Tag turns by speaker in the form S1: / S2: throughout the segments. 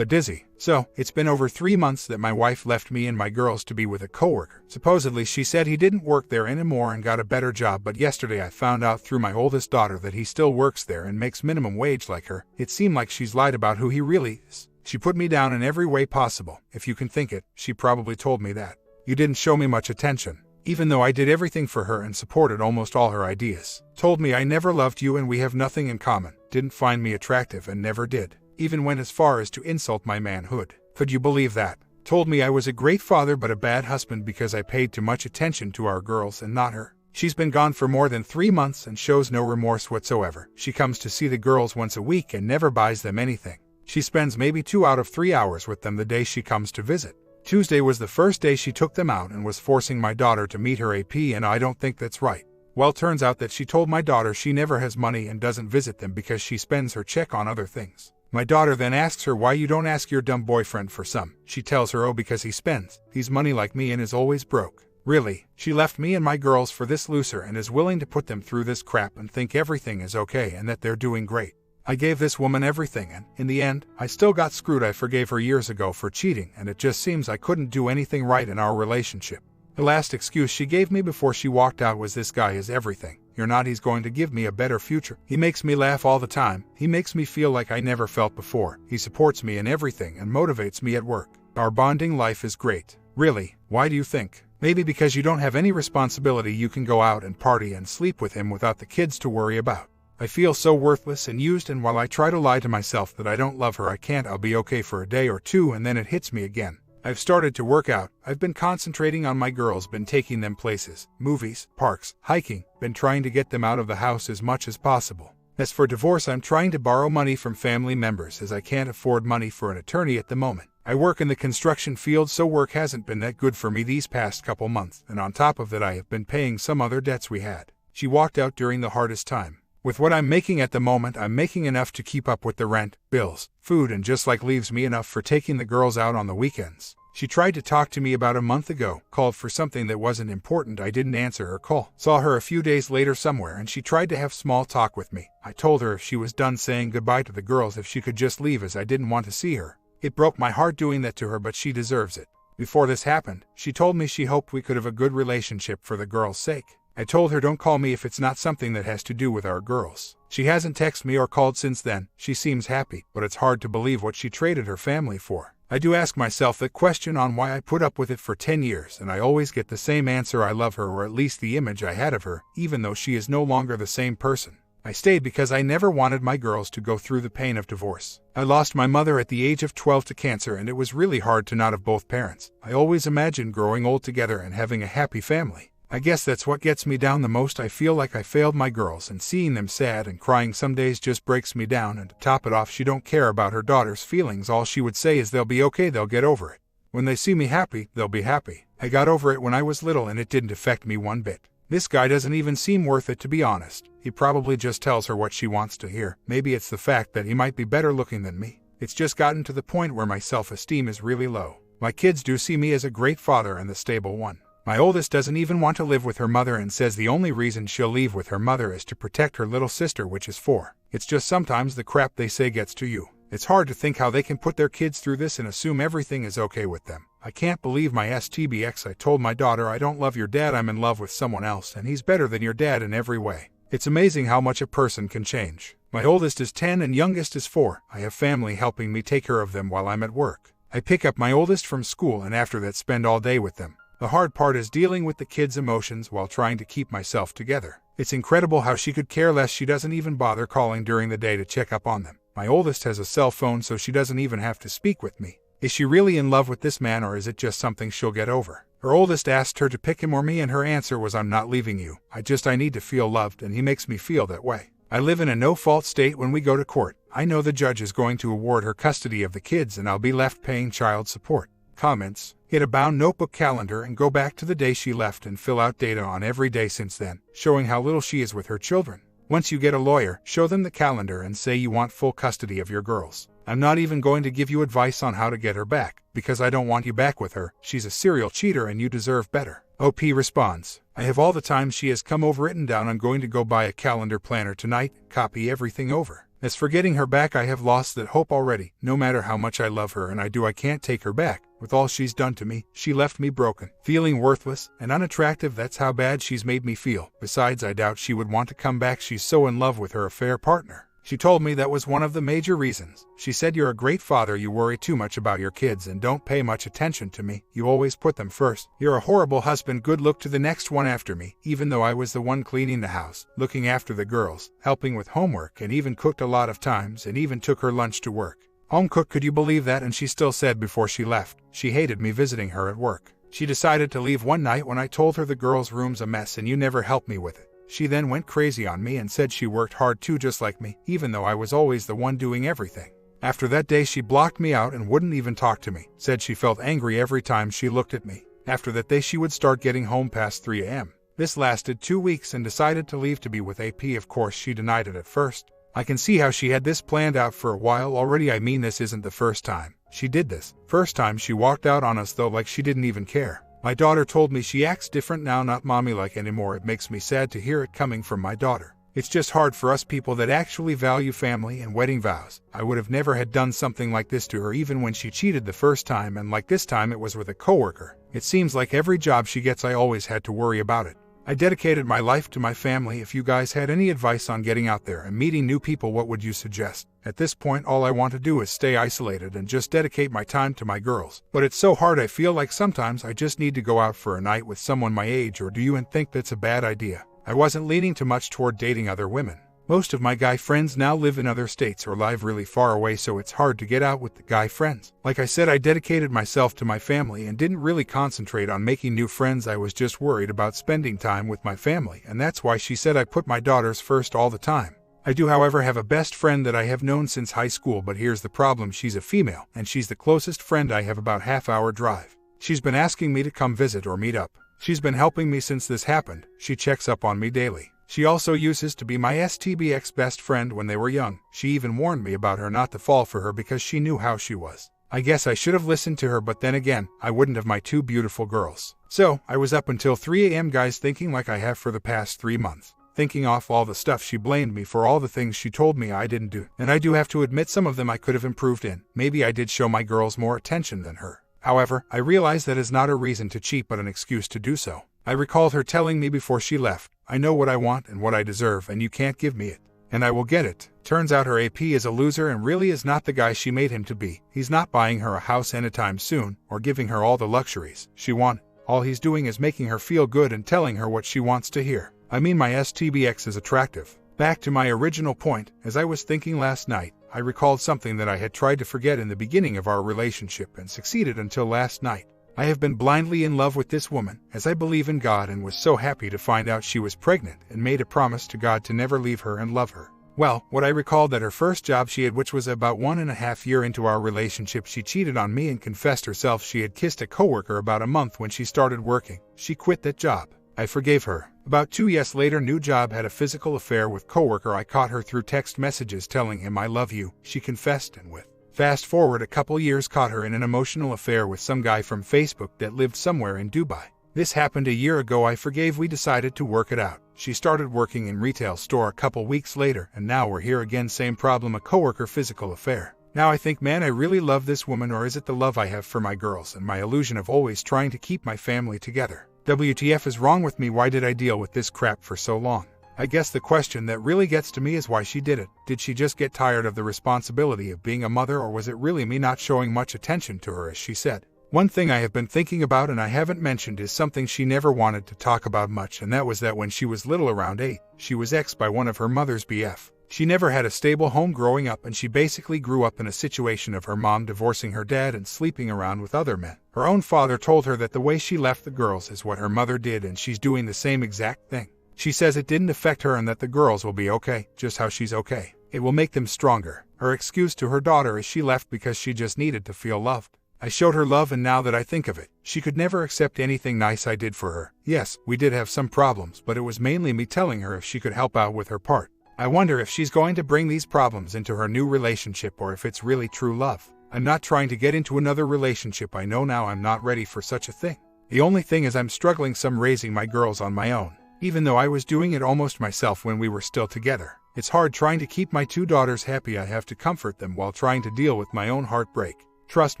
S1: The dizzy. So, it's been over 3 months that my wife left me and my girls to be with a coworker. Supposedly she said he didn't work there anymore and got a better job, but yesterday I found out through my oldest daughter that he still works there and makes minimum wage like her. It seemed like she's lied about who he really is. She put me down in every way possible. If you can think it, she probably told me that. You didn't show me much attention. Even though I did everything for her and supported almost all her ideas. Told me I never loved you and we have nothing in common. Didn't find me attractive and never did. Even went as far as to insult my manhood. Could you believe that? Told me I was a great father but a bad husband because I paid too much attention to our girls and not her. She's been gone for more than 3 months and shows no remorse whatsoever. She comes to see the girls once a week and never buys them anything. She spends maybe 2 out of 3 hours with them the day she comes to visit. Tuesday was the first day she took them out and was forcing my daughter to meet her AP, and I don't think that's right. Well, turns out that she told my daughter she never has money and doesn't visit them because she spends her check on other things. My daughter then asks her why you don't ask your dumb boyfriend for some. She tells her, oh, because he spends. He's money like me and is always broke. Really, she left me and my girls for this loser and is willing to put them through this crap and think everything is okay and that they're doing great. I gave this woman everything and, in the end, I still got screwed. I forgave her years ago for cheating and it just seems I couldn't do anything right in our relationship. The last excuse she gave me before she walked out was this guy is everything. You're not, he's going to give me a better future. He makes me laugh all the time. He makes me feel like I never felt before. He supports me in everything and motivates me at work. Our bonding life is great. Really, why do you think? Maybe because you don't have any responsibility, you can go out and party and sleep with him without the kids to worry about. I feel so worthless and used, and while I try to lie to myself that I don't love her, I can't. I'll be okay for a day or two and then it hits me again. I've started to work out. I've been concentrating on my girls, been taking them places, movies, parks, hiking, been trying to get them out of the house as much as possible. As for divorce, I'm trying to borrow money from family members as I can't afford money for an attorney at the moment. I work in the construction field, so work hasn't been that good for me these past couple months, and on top of that I have been paying some other debts we had. She walked out during the hardest time. With what I'm making at the moment, I'm making enough to keep up with the rent, bills, food, and just like leaves me enough for taking the girls out on the weekends. She tried to talk to me about a month ago, called for something that wasn't important. I didn't answer her call. Saw her a few days later somewhere and she tried to have small talk with me. I told her if she was done saying goodbye to the girls, if she could just leave, as I didn't want to see her. It broke my heart doing that to her, but she deserves it. Before this happened, she told me she hoped we could have a good relationship for the girls' sake. I told her don't call me if it's not something that has to do with our girls. She hasn't texted me or called since then. She seems happy, but it's hard to believe what she traded her family for. I do ask myself that question on why I put up with it for 10 years, and I always get the same answer: I love her, or at least the image I had of her, even though she is no longer the same person. I stayed because I never wanted my girls to go through the pain of divorce. I lost my mother at the age of 12 to cancer, and it was really hard to not have both parents. I always imagined growing old together and having a happy family. I guess that's what gets me down the most. I feel like I failed my girls, and seeing them sad and crying some days just breaks me down. And to top it off, she don't care about her daughter's feelings. All she would say is they'll be okay, they'll get over it. When they see me happy, they'll be happy. I got over it when I was little and it didn't affect me one bit. This guy doesn't even seem worth it, to be honest. He probably just tells her what she wants to hear. Maybe it's the fact that he might be better looking than me. It's just gotten to the point where my self-esteem is really low. My kids do see me as a great father and the stable one. My oldest doesn't even want to live with her mother and says the only reason she'll leave with her mother is to protect her little sister, which is 4. It's just sometimes the crap they say gets to you. It's hard to think how they can put their kids through this and assume everything is okay with them. I can't believe my STBX. I told my daughter, I don't love your dad, I'm in love with someone else, and he's better than your dad in every way. It's amazing how much a person can change. My oldest is 10 and youngest is 4. I have family helping me take care of them while I'm at work. I pick up my oldest from school and after that spend all day with them. The hard part is dealing with the kids' emotions while trying to keep myself together. It's incredible how she could care less. She doesn't even bother calling during the day to check up on them. My oldest has a cell phone, so she doesn't even have to speak with me. Is she really in love with this man, or is it just something she'll get over? Her oldest asked her to pick him or me, and her answer was, I'm not leaving you. I need to feel loved, and he makes me feel that way. I live in a no-fault state when we go to court. I know the judge is going to award her custody of the kids, and I'll be left paying child support. Comments: get a bound notebook calendar and go back to the day she left and fill out data on every day since then, showing how little she is with her children. Once you get a lawyer, show them the calendar and say you want full custody of your girls. I'm not even going to give you advice on how to get her back, because I don't want you back with her. She's a serial cheater and you deserve better. OP responds: I have all the time she has come over written down. I'm going to go buy a calendar planner tonight, copy everything over. As for getting her back, I have lost that hope already. No matter how much I love her, and I can't take her back. With all she's done to me, she left me broken, feeling worthless and unattractive. That's how bad she's made me feel. Besides, I doubt she would want to come back. She's so in love with her affair partner. She told me that was one of the major reasons. She said, "You're a great father. You worry too much about your kids and don't pay much attention to me. You always put them first. You're a horrible husband. Good luck to the next one after me." Even though I was the one cleaning the house, looking after the girls, helping with homework, and even cooked a lot of times, and even took her lunch to work. Home cook, could you believe that? And she still said before she left, she hated me visiting her at work. She decided to leave one night when I told her the girls' room's a mess and you never helped me with it. She then went crazy on me and said she worked hard too, just like me, even though I was always the one doing everything. After that day, she blocked me out and wouldn't even talk to me. Said she felt angry every time she looked at me. After that day, she would start getting home past 3 a.m. This lasted 2 weeks and decided to leave to be with AP. Of course, she denied it at first. I can see how she had this planned out for a while already. I mean, this isn't the first time she did this. First time she walked out on us though, like she didn't even care. My daughter told me she acts different now, not mommy-like anymore. It makes me sad to hear it coming from my daughter. It's just hard for us people that actually value family and wedding vows. I would have never had done something like this to her, even when she cheated the first time, and like this time it was with a coworker. It seems like every job she gets I always had to worry about it. I dedicated my life to my family. If you guys had any advice on getting out there and meeting new people, what would you suggest? At this point, all I want to do is stay isolated and just dedicate my time to my girls. But it's so hard. I feel like sometimes I just need to go out for a night with someone my age. Or do you think that's a bad idea? I wasn't leaning too much toward dating other women. Most of my guy friends now live in other states or live really far away, so it's hard to get out with the guy friends. Like I said, I dedicated myself to my family and didn't really concentrate on making new friends. I was just worried about spending time with my family, and that's why she said I put my daughters first all the time. I do, however, have a best friend that I have known since high school, but here's the problem. She's a female, and she's the closest friend I have, about half-hour drive. She's been asking me to come visit or meet up. She's been helping me since this happened. She checks up on me daily. She also uses to be my STBX best friend when they were young. She even warned me about her not to fall for her because she knew how she was. I guess I should have listened to her, but then again, I wouldn't have my 2 beautiful girls. So, I was up until 3 a.m. guys, thinking like I have for the past 3 months. Thinking off all the stuff she blamed me for, all the things she told me I didn't do. And I do have to admit, some of them I could have improved in. Maybe I did show my girls more attention than her. However, I realize that is not a reason to cheat but an excuse to do so. I recalled her telling me before she left, "I know what I want and what I deserve, and you can't give me it. And I will get it." Turns out her AP is a loser and really is not the guy she made him to be. He's not buying her a house anytime soon or giving her all the luxuries she wanted. All he's doing is making her feel good and telling her what she wants to hear. I mean, my STBX is attractive. Back to my original point, as I was thinking last night, I recalled something that I had tried to forget in the beginning of our relationship and succeeded until last night. I have been blindly in love with this woman, as I believe in God, and was so happy to find out she was pregnant and made a promise to God to never leave her and love her. Well, what I recalled that her first job she had, which was about 1.5 years into our relationship, she cheated on me and confessed herself. She had kissed a coworker about a month when she started working. She quit that job. I forgave her. About 2 years later, new job, had a physical affair with coworker. I caught her through text messages telling him I love you. She confessed, and with fast forward a couple years, caught her in an emotional affair with some guy from Facebook that lived somewhere in Dubai. This happened a year ago. I forgave. We decided to work it out. She started working in retail store a couple weeks later, and now we're here again. Same problem, a coworker physical affair. Now I think, man, I really love this woman, or is it the love I have for my girls and my illusion of always trying to keep my family together? WTF is wrong with me? Why did I deal with this crap for so long? I guess the question that really gets to me is why she did it. Did she just get tired of the responsibility of being a mother, or was it really me not showing much attention to her as she said? One thing I have been thinking about and I haven't mentioned is something she never wanted to talk about much, and that was that when she was little, around 8, she was exed by one of her mother's BF. She never had a stable home growing up, and she basically grew up in a situation of her mom divorcing her dad and sleeping around with other men. Her own father told her that the way she left the girls is what her mother did, and she's doing the same exact thing. She says it didn't affect her and that the girls will be okay, just how she's okay. It will make them stronger. Her excuse to her daughter is she left because she just needed to feel loved. I showed her love, and now that I think of it, she could never accept anything nice I did for her. Yes, we did have some problems, but it was mainly me telling her if she could help out with her part. I wonder if she's going to bring these problems into her new relationship, or if it's really true love. I'm not trying to get into another relationship. I know now I'm not ready for such a thing. The only thing is I'm struggling some raising my girls on my own, even though I was doing it almost myself when we were still together. It's hard trying to keep my two daughters happy. I have to comfort them while trying to deal with my own heartbreak. Trust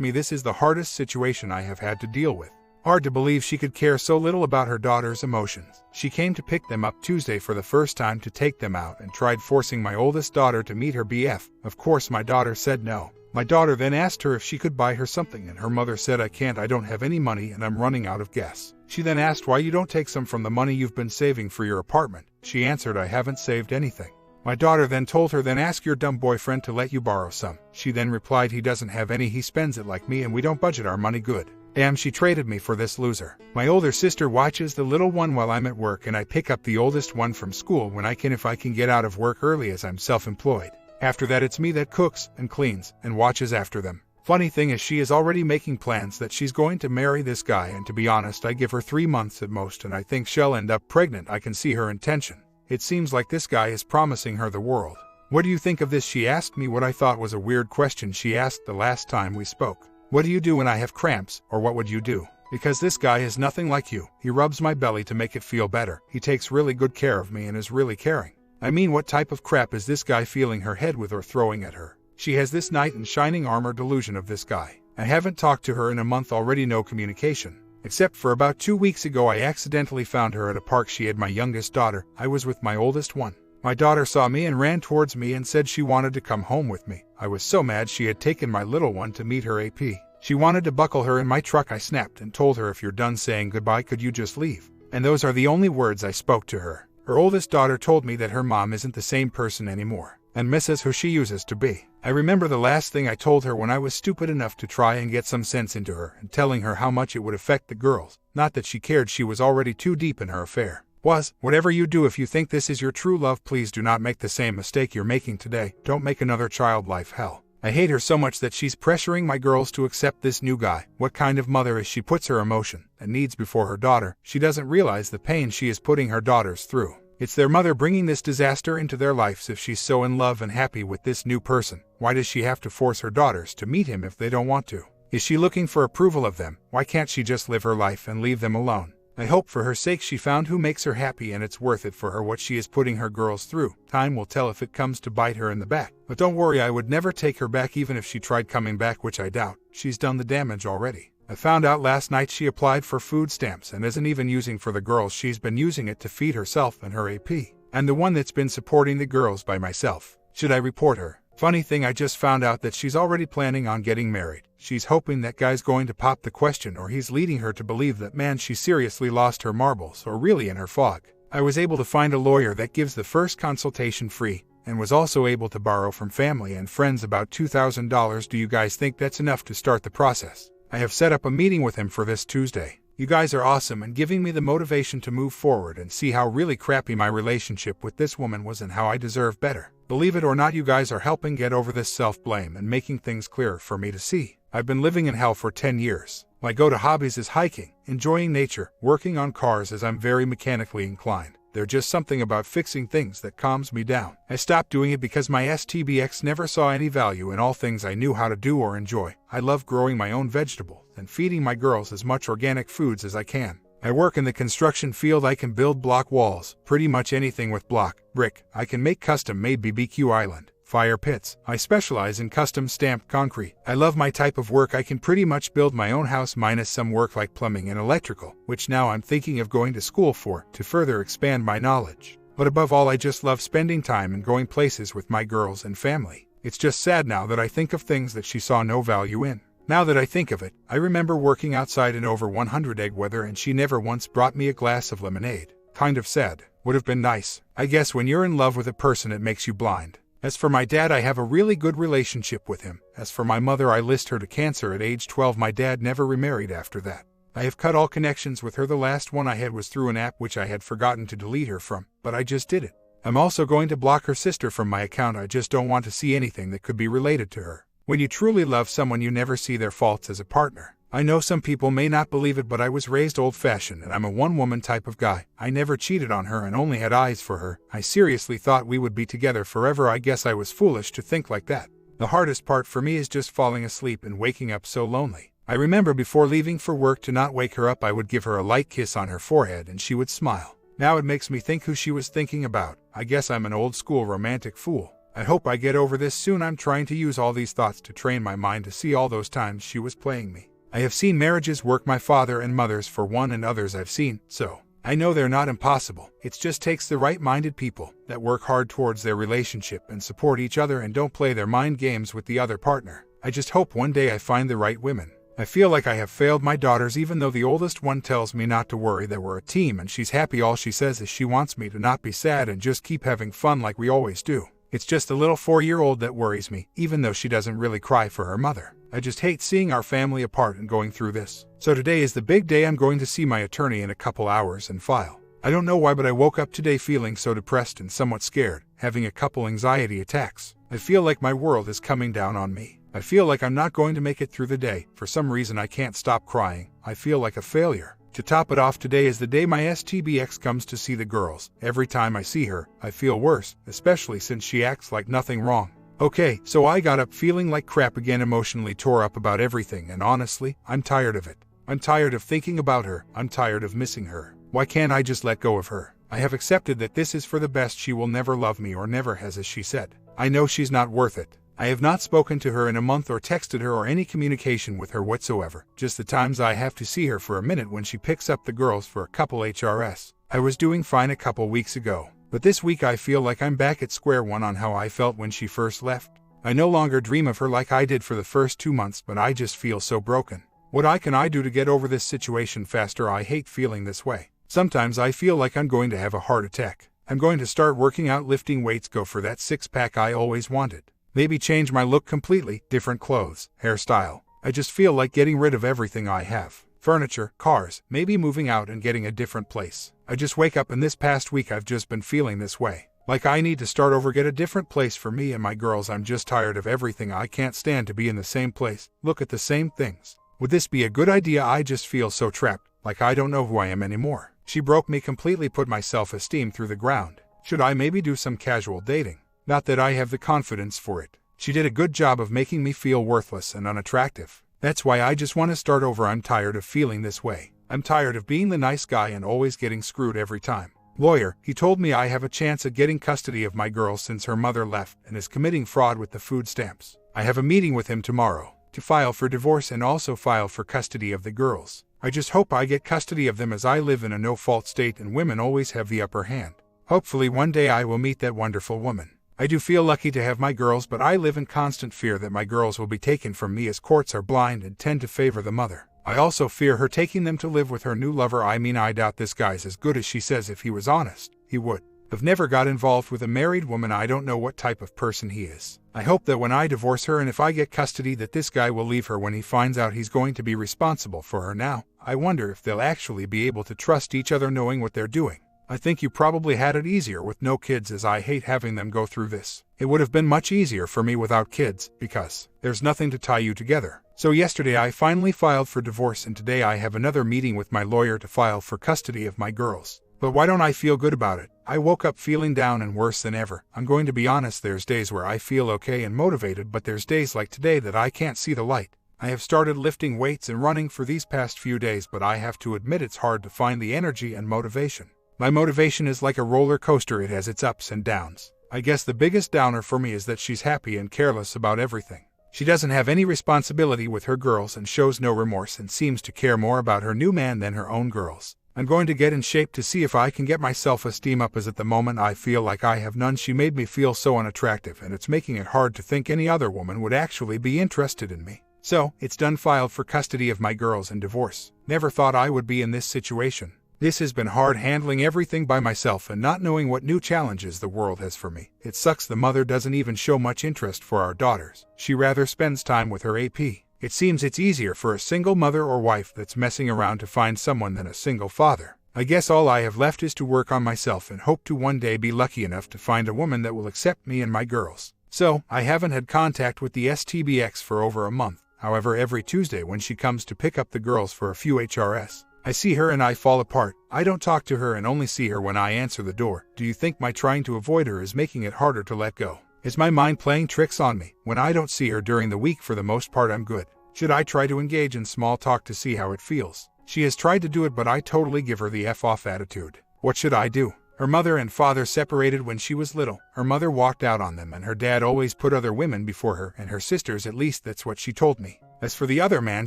S1: me, this is the hardest situation I have had to deal with. Hard to believe she could care so little about her daughter's emotions. She came to pick them up Tuesday for the first time to take them out and tried forcing my oldest daughter to meet her BF. Of course, my daughter said no. My daughter then asked her if she could buy her something, and her mother said, "I can't, I don't have any money and I'm running out of gas." She then asked why you don't take some from the money you've been saving for your apartment. She answered, "I haven't saved anything." My daughter then told her, "Then ask your dumb boyfriend to let you borrow some." She then replied, "He doesn't have any, he spends it like me and we don't budget our money good." Damn, she traded me for this loser. My older sister watches the little one while I'm at work, and I pick up the oldest one from school when I can, if I can get out of work early, as I'm self-employed. After that, it's me that cooks and cleans and watches after them. Funny thing is, she is already making plans that she's going to marry this guy, and to be honest, I give her 3 months at most and I think she'll end up pregnant. I can see her intention. It seems like this guy is promising her the world. What do you think of this? She asked me what I thought was a weird question she asked the last time we spoke. What do you do when I have cramps, or what would you do? Because this guy is nothing like you. He rubs my belly to make it feel better. He takes really good care of me and is really caring. I mean, what type of crap is this guy filling her head with or throwing at her? She has this knight in shining armor delusion of this guy. I haven't talked to her in a month already, no communication. Except for about 2 weeks ago, I accidentally found her at a park. She had my youngest daughter. I was with my oldest one. My daughter saw me and ran towards me and said she wanted to come home with me. I was so mad. She had taken my little one to meet her AP. She wanted to buckle her in my truck. I snapped and told her, "If you're done saying goodbye, could you just leave?" And those are the only words I spoke to her. Her oldest daughter told me that her mom isn't the same person anymore and misses who she used to be. I remember the last thing I told her when I was stupid enough to try and get some sense into her, and telling her how much it would affect the girls. Not that she cared, she was already too deep in her affair. Was, whatever you do, if you think this is your true love, please do not make the same mistake you're making today. Don't make another child life hell. I hate her so much that she's pressuring my girls to accept this new guy. What kind of mother is she? Puts her emotion and needs before her daughter. She doesn't realize the pain she is putting her daughters through. It's their mother bringing this disaster into their lives. If she's so in love and happy with this new person, why does she have to force her daughters to meet him if they don't want to? Is she looking for approval of them? Why can't she just live her life and leave them alone? I hope for her sake she found who makes her happy, and it's worth it for her what she is putting her girls through. Time will tell if it comes to bite her in the back. But don't worry, I would never take her back even if she tried coming back, which I doubt. She's done the damage already. I found out last night she applied for food stamps and isn't even using for the girls. She's been using it to feed herself and her AP. And the one that's been supporting the girls by myself. Should I report her? Funny thing, I just found out that she's already planning on getting married. She's hoping that guy's going to pop the question, or he's leading her to believe that, man, she seriously lost her marbles, or really in her fog. I was able to find a lawyer that gives the first consultation free, and was also able to borrow from family and friends about $2,000. Do you guys think that's enough to start the process? I have set up a meeting with him for this Tuesday. You guys are awesome and giving me the motivation to move forward and see how really crappy my relationship with this woman was and how I deserve better. Believe it or not, you guys are helping get over this self-blame and making things clearer for me to see. I've been living in hell for 10 years. My go-to hobbies is hiking, enjoying nature, working on cars, as I'm very mechanically inclined. There's just something about fixing things that calms me down. I stopped doing it because my STBX never saw any value in all things I knew how to do or enjoy. I love growing my own vegetables and feeding my girls as much organic foods as I can. I work in the construction field. I can build block walls, pretty much anything with block, brick. I can make custom-made BBQ island, fire pits. I specialize in custom stamped concrete. I love my type of work. I can pretty much build my own house minus some work like plumbing and electrical, which now I'm thinking of going to school for, to further expand my knowledge. But above all, I just love spending time and going places with my girls and family. It's just sad now that I think of things that she saw no value in. Now that I think of it, I remember working outside in over 100 egg weather and she never once brought me a glass of lemonade. Kind of sad. Would have been nice. I guess when you're in love with a person, it makes you blind. As for my dad, I have a really good relationship with him. As for my mother, I lost her to cancer at age 12. My dad never remarried after that. I have cut all connections with her. The last one I had was through an app which I had forgotten to delete her from, but I just did it. I'm also going to block her sister from my account. I just don't want to see anything that could be related to her. When you truly love someone, you never see their faults as a partner. I know some people may not believe it, but I was raised old-fashioned and I'm a one-woman type of guy. I never cheated on her and only had eyes for her. I seriously thought we would be together forever. I guess I was foolish to think like that. The hardest part for me is just falling asleep and waking up so lonely. I remember before leaving for work, to not wake her up, I would give her a light kiss on her forehead and she would smile. Now it makes me think who she was thinking about. I guess I'm an old school romantic fool. I hope I get over this soon. I'm trying to use all these thoughts to train my mind to see all those times she was playing me. I have seen marriages work, my father and mother's for one, and others I've seen, so I know they're not impossible. It just takes the right-minded people that work hard towards their relationship and support each other and don't play their mind games with the other partner. I just hope one day I find the right women. I feel like I have failed my daughters, even though the oldest one tells me not to worry, that we're a team and she's happy. All she says is she wants me to not be sad and just keep having fun like we always do. It's just the little 4-year-old that worries me, even though she doesn't really cry for her mother. I just hate seeing our family apart and going through this. So today is the big day. I'm going to see my attorney in a couple hours and file. I don't know why, but I woke up today feeling so depressed and somewhat scared, having a couple anxiety attacks. I feel like my world is coming down on me. I feel like I'm not going to make it through the day. For some reason I can't stop crying. I feel like a failure. To top it off, today is the day my STBX comes to see the girls. Every time I see her, I feel worse, especially since she acts like nothing wrong. Okay, so I got up feeling like crap again, emotionally tore up about everything, and honestly, I'm tired of it. I'm tired of thinking about her. I'm tired of missing her. Why can't I just let go of her? I have accepted that this is for the best. She will never love me, or never has, as she said. I know she's not worth it. I have not spoken to her in a month or texted her or any communication with her whatsoever. Just the times I have to see her for a minute when she picks up the girls for a couple HRS. I was doing fine a couple weeks ago, but this week I feel like I'm back at square one on how I felt when she first left. I no longer dream of her like I did for the first 2 months, but I just feel so broken. What can I do to get over this situation faster? I hate feeling this way. Sometimes I feel like I'm going to have a heart attack. I'm going to start working out, lifting weights, go for that six-pack I always wanted. Maybe change my look completely, different clothes, hairstyle. I just feel like getting rid of everything I have. Furniture, cars, maybe moving out and getting a different place. I just wake up, and this past week I've just been feeling this way. Like I need to start over, get a different place for me and my girls. I'm just tired of everything. I can't stand to be in the same place, look at the same things. Would this be a good idea? I just feel so trapped, like I don't know who I am anymore. She broke me completely, put my self-esteem through the ground. Should I maybe do some casual dating? Not that I have the confidence for it. She did a good job of making me feel worthless and unattractive. That's why I just want to start over. I'm tired of feeling this way. I'm tired of being the nice guy and always getting screwed every time. Lawyer, he told me I have a chance at getting custody of my girls since her mother left and is committing fraud with the food stamps. I have a meeting with him tomorrow to file for divorce and also file for custody of the girls. I just hope I get custody of them, as I live in a no-fault state and women always have the upper hand. Hopefully one day I will meet that wonderful woman. I do feel lucky to have my girls, but I live in constant fear that my girls will be taken from me, as courts are blind and tend to favor the mother. I also fear her taking them to live with her new lover. I mean, I doubt this guy's as good as she says. If he was honest, he would. I've never got involved with a married woman. I don't know what type of person he is. I hope that when I divorce her and if I get custody, that this guy will leave her when he finds out he's going to be responsible for her. Now, I wonder if they'll actually be able to trust each other knowing what they're doing. I think you probably had it easier with no kids, as I hate having them go through this. It would have been much easier for me without kids, because there's nothing to tie you together. So yesterday I finally filed for divorce, and today I have another meeting with my lawyer to file for custody of my girls. But why don't I feel good about it? I woke up feeling down and worse than ever. I'm going to be honest, there's days where I feel okay and motivated, but there's days like today that I can't see the light. I have started lifting weights and running for these past few days, but I have to admit it's hard to find the energy and motivation. My motivation is like a roller coaster. It has its ups and downs. I guess the biggest downer for me is that she's happy and careless about everything. She doesn't have any responsibility with her girls and shows no remorse and seems to care more about her new man than her own girls. I'm going to get in shape to see if I can get my self-esteem up, as at the moment I feel like I have none. She made me feel so unattractive, and it's making it hard to think any other woman would actually be interested in me. So, it's done. Filed for custody of my girls and divorce. Never thought I would be in this situation. This has been hard, handling everything by myself and not knowing what new challenges the world has for me. It sucks the mother doesn't even show much interest for our daughters. She rather spends time with her AP. It seems it's easier for a single mother or wife that's messing around to find someone than a single father. I guess all I have left is to work on myself and hope to one day be lucky enough to find a woman that will accept me and my girls. So, I haven't had contact with the STBX for over a month. However, every Tuesday when she comes to pick up the girls for a few HRS, I see her and I fall apart. I don't talk to her and only see her when I answer the door. Do you think my trying to avoid her is making it harder to let go? Is my mind playing tricks on me? When I don't see her during the week, for the most part I'm good. Should I try to engage in small talk to see how it feels? She has tried to do it, but I totally give her the F off attitude. What should I do? Her mother and father separated when she was little. Her mother walked out on them and her dad always put other women before her and her sisters, at least that's what she told me. As for the other man,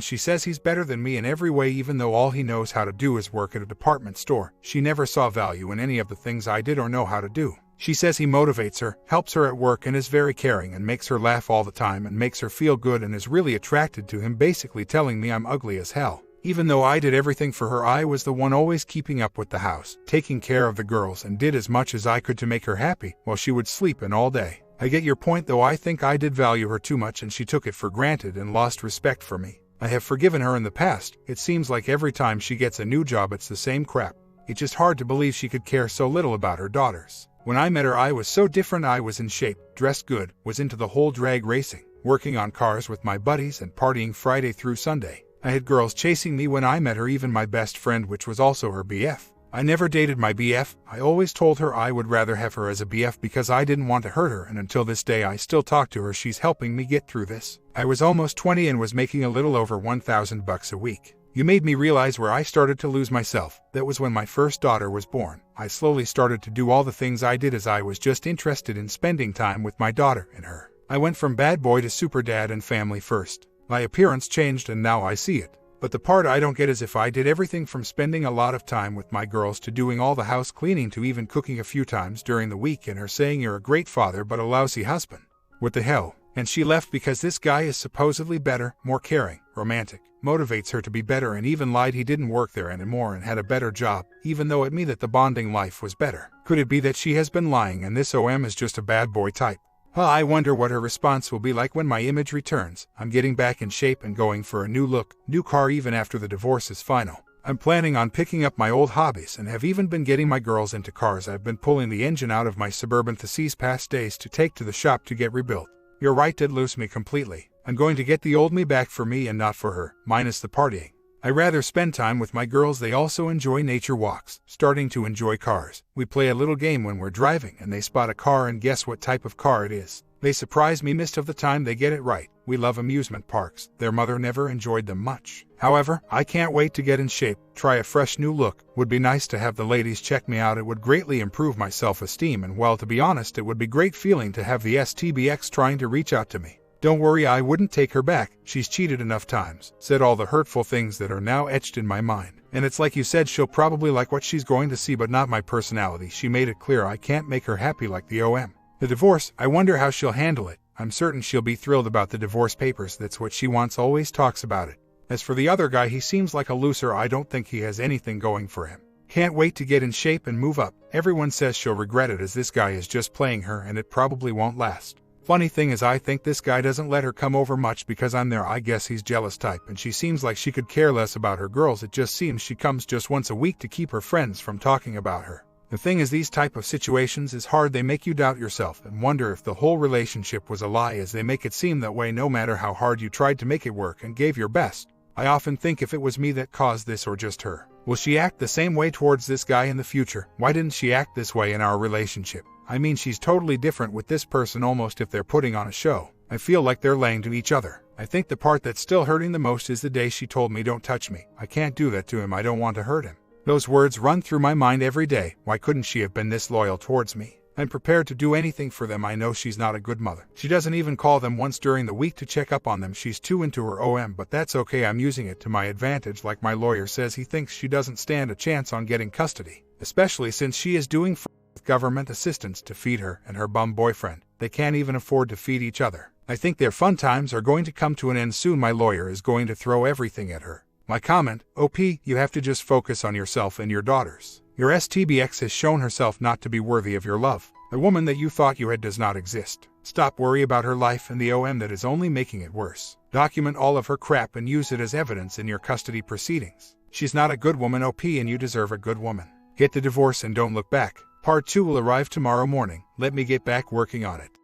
S1: she says he's better than me in every way, even though all he knows how to do is work at a department store. She never saw value in any of the things I did or know how to do. She says he motivates her, helps her at work, and is very caring and makes her laugh all the time and makes her feel good and is really attracted to him, basically telling me I'm ugly as hell. Even though I did everything for her, I was the one always keeping up with the house, taking care of the girls, and did as much as I could to make her happy while she would sleep in all day. I get your point, though. I think I did value her too much and she took it for granted and lost respect for me. I have forgiven her in the past. It seems like every time she gets a new job it's the same crap. It's just hard to believe she could care so little about her daughters. When I met her I was so different. I was in shape, dressed good, was into the whole drag racing, working on cars with my buddies and partying Friday through Sunday. I had girls chasing me when I met her, even my best friend, which was also her BF. I never dated my BF. I always told her I would rather have her as a BF because I didn't want to hurt her, and until this day I still talk to her. She's helping me get through this. I was almost 20 and was making a little over $1,000 a week. You made me realize where I started to lose myself. That was when my first daughter was born. I slowly started to do all the things I did as I was just interested in spending time with my daughter and her. I went from bad boy to super dad and family first. My appearance changed and now I see it. But the part I don't get is if I did everything from spending a lot of time with my girls to doing all the house cleaning to even cooking a few times during the week, and her saying you're a great father but a lousy husband. What the hell? And she left because this guy is supposedly better, more caring, romantic, motivates her to be better, and even lied he didn't work there anymore and had a better job, even though it me that the bonding life was better. Could it be that she has been lying and this OM is just a bad boy type? Well, I wonder what her response will be like when my image returns. I'm getting back in shape and going for a new look, new car even after the divorce is final. I'm planning on picking up my old hobbies and have even been getting my girls into cars. I've been pulling the engine out of my Suburban these past days to take to the shop to get rebuilt. You're right, did lose me completely. I'm going to get the old me back for me and not for her, minus the partying. I rather spend time with my girls. They also enjoy nature walks, starting to enjoy cars. We play a little game when we're driving and they spot a car and guess what type of car it is. They surprise me most of the time. They get it right. We love amusement parks. Their mother never enjoyed them much. However, I can't wait to get in shape, try a fresh new look. Would be nice to have the ladies check me out. It would greatly improve my self-esteem, and well, to be honest, it would be great feeling to have the STBX trying to reach out to me. Don't worry, I wouldn't take her back. She's cheated enough times, said all the hurtful things that are now etched in my mind. And it's like you said, she'll probably like what she's going to see, but not my personality. She made it clear I can't make her happy like the OM. The divorce, I wonder how she'll handle it. I'm certain she'll be thrilled about the divorce papers. That's what she wants, always talks about it. As for the other guy, he seems like a loser. I don't think he has anything going for him. Can't wait to get in shape and move up. Everyone says she'll regret it as this guy is just playing her and it probably won't last. Funny thing is, I think this guy doesn't let her come over much because I'm there. I guess he's jealous type, and she seems like she could care less about her girls. It just seems she comes just once a week to keep her friends from talking about her. The thing is, these type of situations is hard. They make you doubt yourself and wonder if the whole relationship was a lie, as they make it seem that way no matter how hard you tried to make it work and gave your best. I often think if it was me that caused this or just her, will she act the same way towards this guy in the future? Why didn't she act this way in our relationship? I mean, she's totally different with this person, almost if they're putting on a show. I feel like they're laying to each other. I think the part that's still hurting the most is the day she told me, "Don't touch me. I can't do that to him. I don't want to hurt him." Those words run through my mind every day. Why couldn't she have been this loyal towards me? I'm prepared to do anything for them. I know she's not a good mother. She doesn't even call them once during the week to check up on them. She's too into her OM, but that's okay. I'm using it to my advantage. Like my lawyer says, he thinks she doesn't stand a chance on getting custody, especially since she is doing with government assistance to feed her and her bum boyfriend. They can't even afford to feed each other. I think their fun times are going to come to an end soon. My lawyer is going to throw everything at her. My comment: OP, you have to just focus on yourself and your daughters. Your STBX has shown herself not to be worthy of your love. The woman that you thought you had does not exist. Stop worry about her life and the OM that is only making it worse. Document all of her crap and use it as evidence in your custody proceedings. She's not a good woman, OP, and you deserve a good woman. Get the divorce and don't look back. Part 2 will arrive tomorrow morning. Let me get back working on it.